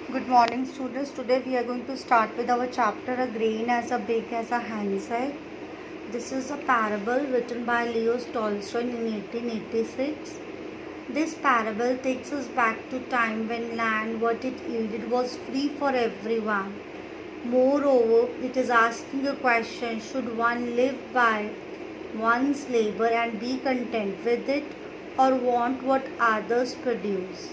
Good morning, students. Today we are going to start with our chapter A Grain as a Big as a Hen's Egg. This is a parable written by Leo Tolstoy in 1886. This parable takes us back to time when land, what it yielded, was free for everyone. Moreover, it is asking a question: should one live by one's labor and be content with it, or want what others produce?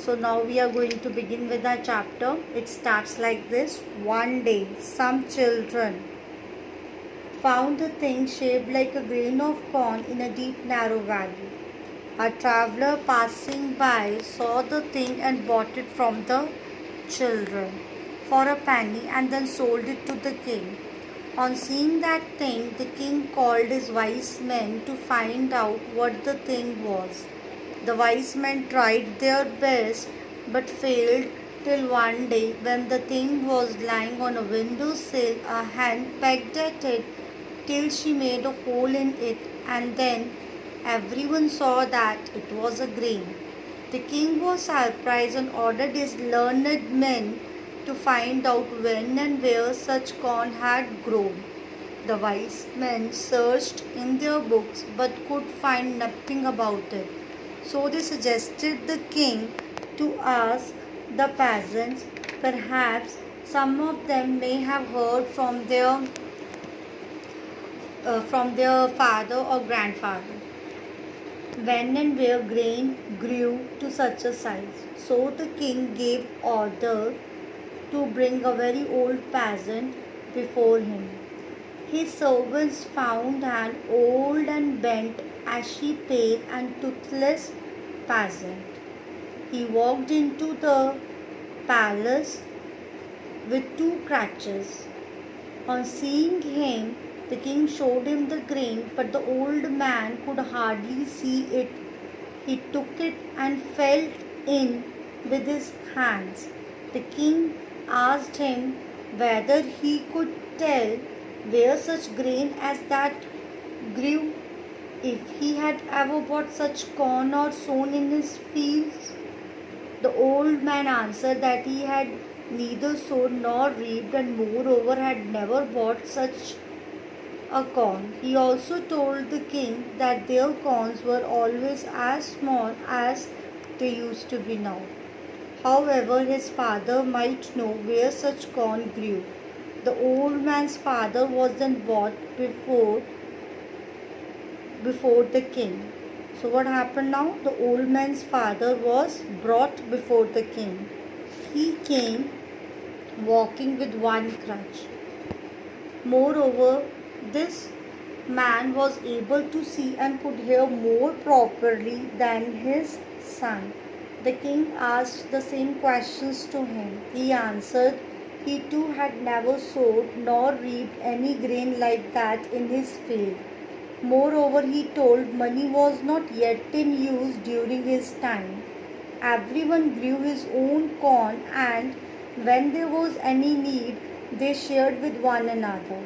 So now we are going to begin with our chapter. It starts like this. One day, some children found a thing shaped like a grain of corn in a deep narrow valley. A traveler passing by saw the thing and bought it from the children for a penny and then sold it to the king. On seeing that thing, the king called his wise men to find out what the thing was. The wise men tried their best but failed till one day, when the thing was lying on a window sill, a hen pecked at it till she made a hole in it, and then everyone saw that it was a grain. The king was surprised and ordered his learned men to find out when and where such corn had grown. The wise men searched in their books but could find nothing about it. So they suggested the king to ask the peasants. Perhaps some of them may have heard from their father or grandfather when and where grain grew to such a size. So the king gave order to bring a very old peasant before him. His servants found an old and bent, ashy, pale and toothless peasant. He walked into the palace with two crutches. On seeing him, the king showed him the grain, but the old man could hardly see it. He took it and felt in with his hands. The king asked him whether he could tell where such grain as that grew, if he had ever bought such corn or sown in his fields. The old man answered that he had neither sown nor reaped, and moreover had never bought such a corn. He also told the king that their corns were always as small as they used to be now. However, his father might know where such corn grew. The old man's father was then brought before the king. So what happened now? The old man's father was brought before the king. He came walking with one crutch. Moreover, this man was able to see and could hear more properly than his son. The king asked the same questions to him. He answered he too had never sowed nor reaped any grain like that in his field. Moreover, he told money was not yet in use during his time. Everyone grew his own corn, and when there was any need, they shared with one another.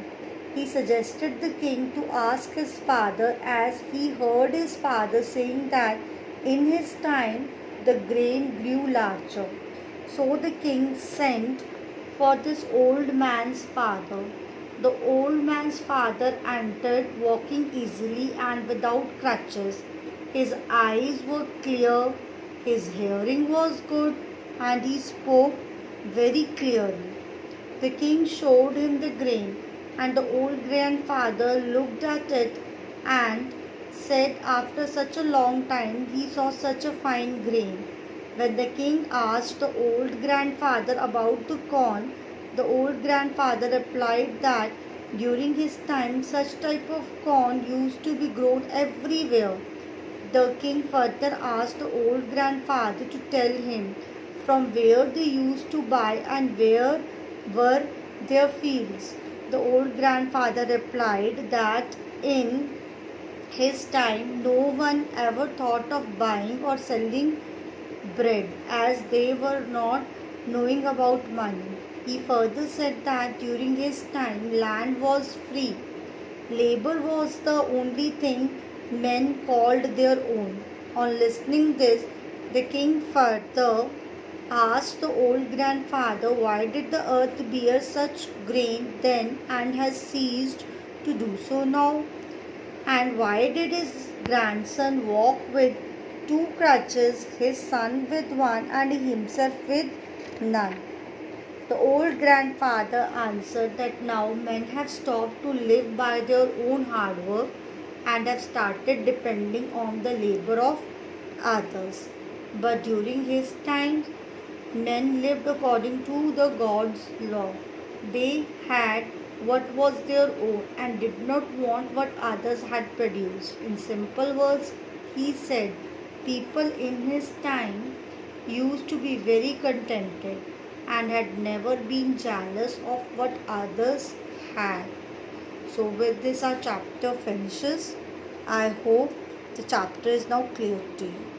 He suggested the king to ask his father, as he heard his father saying that in his time the grain grew larger. So the king sent for this old man's father. The old man's father entered, walking easily and without crutches. His eyes were clear, his hearing was good, and he spoke very clearly. The king showed him the grain, and the old grandfather looked at it and said after such a long time he saw such a fine grain. When the king asked the old grandfather about the corn, the old grandfather replied that during his time such type of corn used to be grown everywhere. The king further asked the old grandfather to tell him from where they used to buy and where were their fields. The old grandfather replied that in his time no one ever thought of buying or selling bread, as they were not knowing about money. He further said that during his time land was free. Labor was the only thing men called their own. On listening this, the king further asked the old grandfather, why did the earth bear such grain then and has ceased to do so now? And why did his grandson walk with two crutches, his son with one, and himself with none? The old grandfather answered that now men have stopped to live by their own hard work and have started depending on the labor of others. But during his time, men lived according to the God's law. They had what was their own and did not want what others had produced. In simple words, he said, people in his time used to be very contented and had never been jealous of what others had. So, with this, our chapter finishes. I hope the chapter is now clear to you.